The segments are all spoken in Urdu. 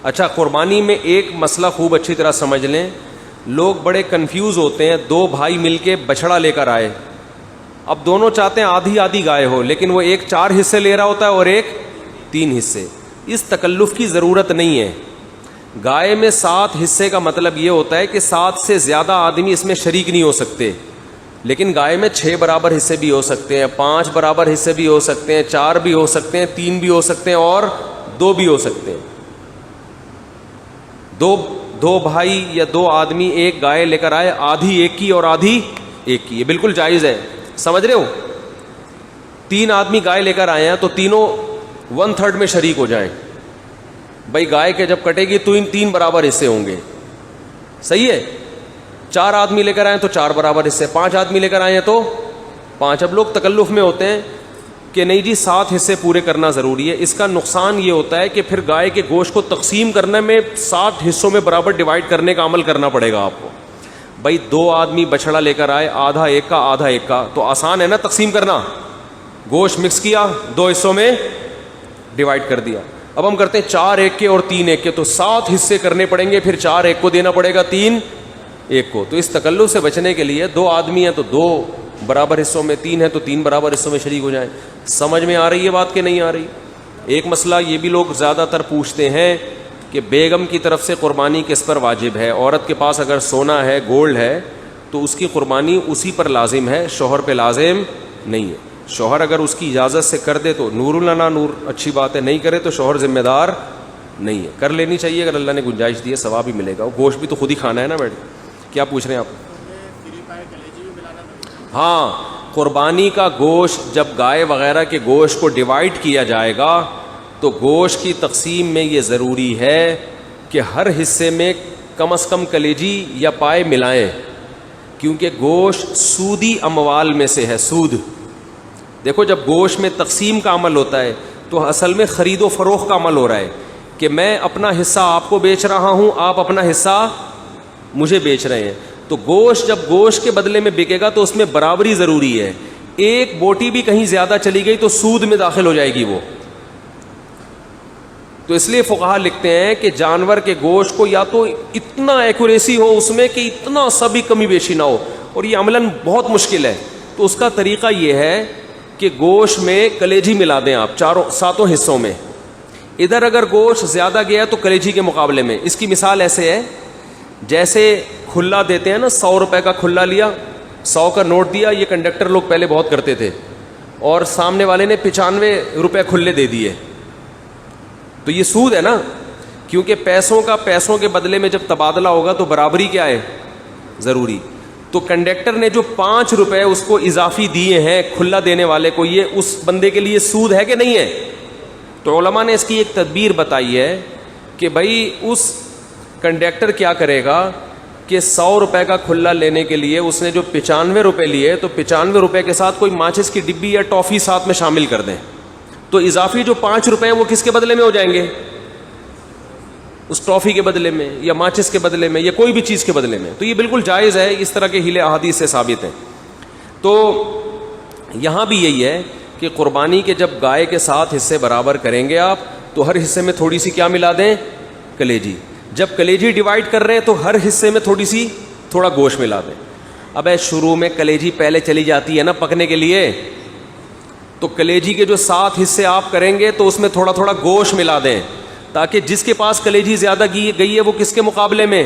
اچھا، قربانی میں ایک مسئلہ خوب اچھی طرح سمجھ لیں. لوگ بڑے کنفیوز ہوتے ہیں. دو بھائی مل کے بچڑا لے کر آئے, اب دونوں چاہتے ہیں آدھی آدھی گائے ہو, لیکن وہ ایک 4 حصے لے رہا ہوتا ہے اور ایک 3 حصے. اس تکلف کی ضرورت نہیں ہے. گائے میں 7 حصے کا مطلب یہ ہوتا ہے کہ 7 سے زیادہ آدمی اس میں شریک نہیں ہو سکتے, لیکن گائے میں 6 برابر حصے بھی ہو سکتے ہیں, 5 برابر حصے بھی ہو سکتے ہیں, 4 بھی ہو سکتے ہیں, 3 بھی ہو سکتے ہیں اور 2 بھی ہو سکتے ہیں. دو بھائی یا 2 آدمی ایک گائے لے کر آئے, آدھی ایک کی اور آدھی ایک کی, یہ بالکل جائز ہے. سمجھ رہے ہو؟ 3 آدمی گائے لے کر آئے ہیں تو تینوں 1/3 میں شریک ہو جائیں. بھائی گائے کے جب کٹے گی تو ان 3 برابر حصے ہوں گے, صحیح ہے. 4 آدمی لے کر آئے تو 4 برابر حصے, 5 آدمی لے کر آئے ہیں تو 5. اب لوگ تکلف میں ہوتے ہیں کہ نہیں جی 7 حصے پورے کرنا ضروری ہے. اس کا نقصان یہ ہوتا ہے کہ پھر گائے کے گوشت کو تقسیم کرنے میں 7 حصوں میں برابر ڈیوائڈ کرنے کا عمل کرنا پڑے گا آپ کو. بھائی 2 آدمی بچڑا لے کر آئے, آدھا ایک کا آدھا ایک کا, تو آسان ہے نا تقسیم کرنا. گوشت مکس کیا, 2 حصوں میں ڈیوائڈ کر دیا. اب ہم کرتے ہیں 4 ایک کے اور 3 ایک کے, تو 7 حصے کرنے پڑیں گے, پھر 4 ایک کو دینا پڑے گا, 3 ایک کو. تو اس تکلف سے بچنے کے لیے 2 آدمی ہیں تو 2 برابر حصوں میں, 3 ہیں تو 3 برابر حصوں میں شریک ہو جائیں. سمجھ میں آ رہی ہے بات کہ نہیں آ رہی؟ ایک مسئلہ یہ بھی لوگ زیادہ تر پوچھتے ہیں کہ بیگم کی طرف سے قربانی کس پر واجب ہے. عورت کے پاس اگر سونا ہے, گولڈ ہے, تو اس کی قربانی اسی پر لازم ہے, شوہر پہ لازم نہیں ہے. شوہر اگر اس کی اجازت سے کر دے تو نور لنا نور, اچھی بات ہے. نہیں کرے تو شوہر ذمہ دار نہیں ہے. کر لینی چاہیے اگر اللہ نے گنجائش دی ہے, ثواب بھی ملے گا. گوشت بھی تو خود ہی کھانا ہے نا. بیٹھ کیا پوچھ رہے ہیں آپ؟ ہاں, قربانی کا گوشت جب گائے وغیرہ کے گوشت کو ڈیوائڈ کیا جائے گا تو گوشت کی تقسیم میں یہ ضروری ہے کہ ہر حصے میں کم از کم کلیجی یا پائے ملائیں, کیونکہ گوشت سودی اموال میں سے ہے. سود دیکھو, جب گوشت میں تقسیم کا عمل ہوتا ہے تو اصل میں خرید و فروخت کا عمل ہو رہا ہے کہ میں اپنا حصہ آپ کو بیچ رہا ہوں, آپ اپنا حصہ مجھے بیچ رہے ہیں. تو گوشت جب گوشت کے بدلے میں بکے گا تو اس میں برابری ضروری ہے. ایک بوٹی بھی کہیں زیادہ چلی گئی تو سود میں داخل ہو جائے گی وہ. تو اس لیے فقہا لکھتے ہیں کہ جانور کے گوشت کو یا تو اتنا ایکوریسی ہو اس میں کہ اتنا سا بھی کمی بیشی نہ ہو, اور یہ عملاً بہت مشکل ہے. تو اس کا طریقہ یہ ہے کہ گوشت میں کلیجی ملا دیں آپ 7 حصوں میں. ادھر اگر گوشت زیادہ گیا تو کلیجی کے مقابلے میں. اس کی مثال ایسے ہے جیسے کھلا دیتے ہیں نا, 100 روپے کا کھلا لیا, 100 کا نوٹ دیا. یہ کنڈکٹر لوگ پہلے بہت کرتے تھے, اور سامنے والے نے 95 روپے کھلے دے دیے. تو یہ سود ہے نا, کیونکہ پیسوں کے بدلے میں جب تبادلہ ہوگا تو برابری کیا ہے, ضروری. تو کنڈکٹر نے جو 5 روپے اس کو اضافی دیے ہیں کھلا دینے والے کو, یہ اس بندے کے لیے سود ہے کہ نہیں ہے؟ تو علماء نے اس کی ایک تدبیر بتائی ہے کہ بھائی اس کنڈکٹر کیا کرے گا کہ 100 روپے کا کھلا لینے کے لیے اس نے جو 95 روپے لیے, تو 95 روپے کے ساتھ کوئی ماچس کی ڈبی یا ٹافی ساتھ میں شامل کر دیں, تو اضافی جو 5 روپے ہیں وہ کس کے بدلے میں ہو جائیں گے؟ اس ٹافی کے بدلے میں یا ماچس کے بدلے میں یا کوئی بھی چیز کے بدلے میں. تو یہ بالکل جائز ہے, اس طرح کے ہیلے احادیث سے ثابت ہیں. تو یہاں بھی یہی ہے کہ قربانی کے جب گائے کے 7 حصے برابر کریں گے آپ, تو ہر حصے میں تھوڑی سی کیا ملا دیں؟ کلیجی. جب کلیجی ڈیوائڈ کر رہے ہیں تو ہر حصے میں تھوڑا گوشت ملا دیں. اب شروع میں کلیجی پہلے چلی جاتی ہے نا پکنے کے لیے, تو کلیجی کے جو 7 حصے آپ کریں گے تو اس میں تھوڑا گوشت ملا دیں, تاکہ جس کے پاس کلیجی زیادہ گئی ہے وہ کس کے مقابلے میں؟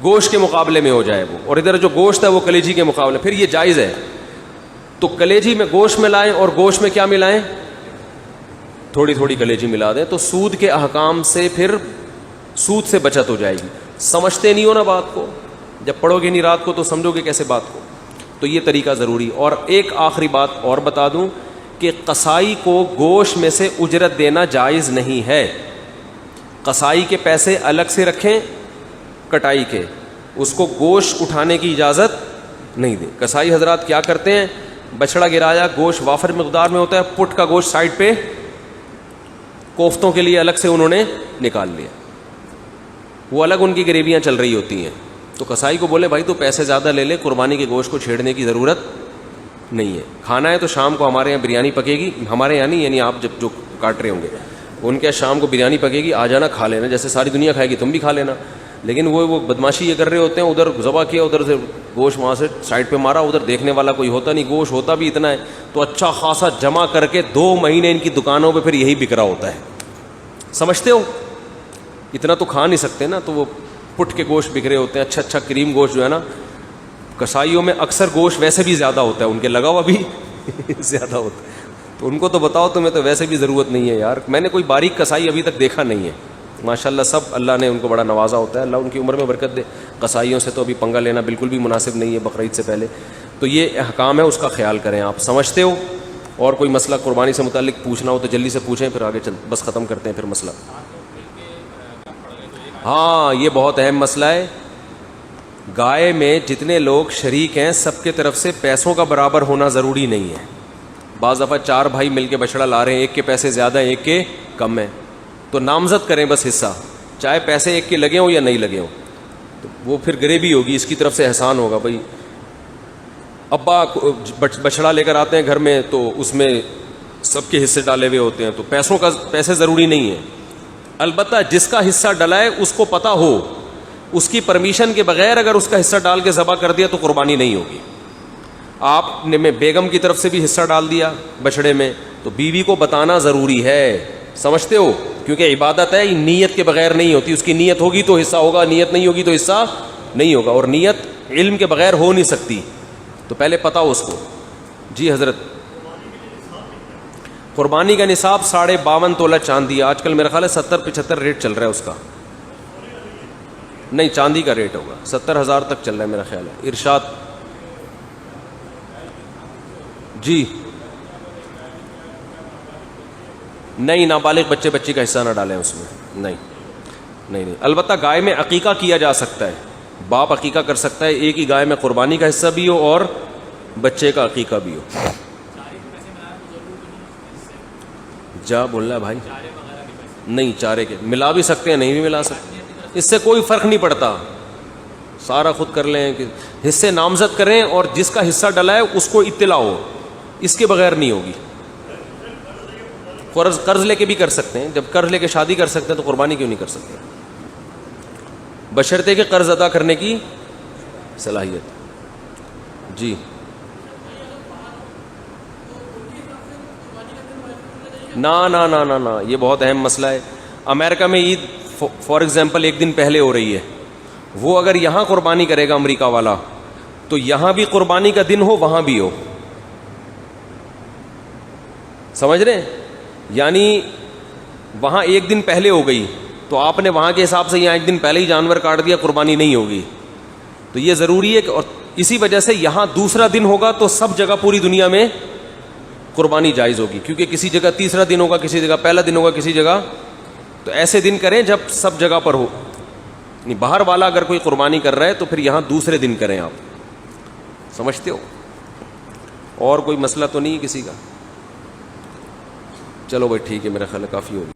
گوشت کے مقابلے میں ہو جائے وہ, اور ادھر جو گوشت ہے وہ کلیجی کے مقابلے. پھر یہ جائز ہے. تو کلیجی میں گوشت ملائیں اور گوشت میں کیا ملائیں؟ تھوڑی کلیجی ملا دیں. تو سود کے احکام سے پھر سود سے بچت ہو جائے گی. سمجھتے نہیں ہو نا بات کو, جب پڑھو گے نہیں رات کو تو سمجھو گے کیسے بات کو. تو یہ طریقہ ضروری. اور ایک آخری بات اور بتا دوں کہ قصائی کو گوشت میں سے اجرت دینا جائز نہیں ہے. قصائی کے پیسے الگ سے رکھیں کٹائی کے, اس کو گوشت اٹھانے کی اجازت نہیں دیں. قصائی حضرات کیا کرتے ہیں, بچڑا گرایا, گوشت وافر مقدار میں ہوتا ہے, پٹ کا گوشت سائڈ پہ کوفتوں کے لیے الگ سے انہوں نے نکال لیا, وہ الگ ان کی گریویاں چل رہی ہوتی ہیں. تو قصائی کو بولے بھائی تو پیسے زیادہ لے لے, قربانی کے گوشت کو چھیڑنے کی ضرورت نہیں ہے. کھانا ہے تو شام کو ہمارے یہاں بریانی پکے گی, ہمارے یہاں نہیں, یعنی آپ جب جو کاٹ رہے ہوں گے ان کے شام کو بریانی پکے گی، آ جانا کھا لینا، جیسے ساری دنیا کھائے گی تم بھی کھا لینا. لیکن وہ بدماشی یہ کر رہے ہوتے ہیں، ادھر ذبح کیا، ادھر سے گوشت وہاں سے سائڈ پہ مارا، ادھر دیکھنے والا کوئی ہوتا نہیں، گوشت ہوتا بھی اتنا ہے تو اچھا خاصا جمع کر کے 2 مہینے ان کی دکانوں پہ پھر یہی بک رہا ہوتا ہے. سمجھتے ہو؟ اتنا تو کھا نہیں سکتے نا، تو وہ پٹ کے گوشت بک رہے ہوتے ہیں. اچھا اچھا کریم گوشت جو ہے نا، کسائیوں میں اکثر گوشت ویسے بھی زیادہ ہوتا ہے، ان کے لگا ہوا بھی زیادہ ہوتا ہے. تو ان کو تو بتاؤ تمہیں تو ویسے بھی ضرورت نہیں ہے یار. میں نے کوئی باریک کسائی ابھی تک دیکھا نہیں ہے ماشاءاللہ. سب اللہ نے ان کو بڑا نوازا ہوتا ہے، اللہ ان کی عمر میں برکت دے. قصائیوں سے تو ابھی پنگا لینا بالکل بھی مناسب نہیں ہے بقرعید سے پہلے. تو یہ احکام ہے، اس کا خیال کریں آپ. سمجھتے ہو؟ اور کوئی مسئلہ قربانی سے متعلق پوچھنا ہو تو جلدی سے پوچھیں، پھر آگے بس ختم کرتے ہیں پھر مسئلہ. ہاں یہ بہت اہم مسئلہ ہے. گائے میں جتنے لوگ شریک ہیں سب کے طرف سے پیسوں کا برابر ہونا ضروری نہیں ہے. بعض دفعہ 4 بھائی مل کے بچڑا لا رہے ہیں، ایک کے پیسے زیادہ ہیں ایک کے کم ہیں، تو نامزد کریں بس حصہ، چاہے پیسے ایک کے لگے ہوں یا نہیں لگے ہوں. تو وہ پھر غریبی ہوگی، اس کی طرف سے احسان ہوگا. بھائی ابا بچڑا لے کر آتے ہیں گھر میں تو اس میں سب کے حصے ڈالے ہوئے ہوتے ہیں، تو پیسے ضروری نہیں ہیں. البتہ جس کا حصہ ڈلا ہے اس کو پتہ ہو، اس کی پرمیشن کے بغیر اگر اس کا حصہ ڈال کے ذبح کر دیا تو قربانی نہیں ہوگی. آپ نے میں بیگم کی طرف سے بھی حصہ ڈال دیا بچڑے میں تو بیوی کو بتانا ضروری ہے. سمجھتے ہو؟ کیونکہ عبادت ہے، نیت کے بغیر نہیں ہوتی. اس کی نیت ہوگی تو حصہ ہوگا، نیت نہیں ہوگی تو حصہ نہیں ہوگا. اور نیت علم کے بغیر ہو نہیں سکتی، تو پہلے پتہ ہو اس کو. جی حضرت. قربانی کا نصاب 52.5 تولہ چاندی. آج کل میرا خیال ہے 70-75 ریٹ چل رہا ہے اس کا. نہیں چاندی کا ریٹ ہوگا 70,000 تک چل رہا ہے میرا خیال ہے. ارشاد. جی نہیں، نابالغ بچے بچی کا حصہ نہ ڈالیں اس میں. نہیں. البتہ گائے میں عقیقہ کیا جا سکتا ہے، باپ عقیقہ کر سکتا ہے. ایک ہی گائے میں قربانی کا حصہ بھی ہو اور بچے کا عقیقہ بھی ہو. جا بولنا ہے بھائی. نہیں چارے کے ملا بھی سکتے ہیں، نہیں بھی ملا سکتے، اس سے کوئی فرق نہیں پڑتا. سارا خود کر لیں کہ حصے نامزد کریں، اور جس کا حصہ ڈلا ہے اس کو اطلاع ہو، اس کے بغیر نہیں ہوگی. قرض لے کے بھی کر سکتے ہیں. جب قرض لے کے شادی کر سکتے ہیں تو قربانی کیوں نہیں کر سکتے؟ بشرطے کہ قرض ادا کرنے کی صلاحیت. جی نہ یہ بہت اہم مسئلہ ہے. امریکہ میں عید فار ایگزامپل 1 دن پہلے ہو رہی ہے. وہ اگر یہاں قربانی کرے گا امریکہ والا تو یہاں بھی قربانی کا دن ہو وہاں بھی ہو. سمجھ رہے ہیں؟ یعنی وہاں 1 دن پہلے ہو گئی تو آپ نے وہاں کے حساب سے یہاں 1 دن پہلے ہی جانور کاٹ دیا، قربانی نہیں ہوگی. تو یہ ضروری ہے کہ، اور اسی وجہ سے یہاں دوسرا دن ہوگا تو سب جگہ پوری دنیا میں قربانی جائز ہوگی، کیونکہ کسی جگہ تیسرا دن ہوگا، کسی جگہ پہلا دن ہوگا، کسی جگہ. تو ایسے دن کریں جب سب جگہ پر ہو. باہر والا اگر کوئی قربانی کر رہا ہے تو پھر یہاں دوسرے دن کریں آپ. سمجھتے ہو؟ اور کوئی مسئلہ تو نہیں ہے کسی کا؟ چلو بھائی ٹھیک ہے، میرا خیال ہے کافی ہوگی.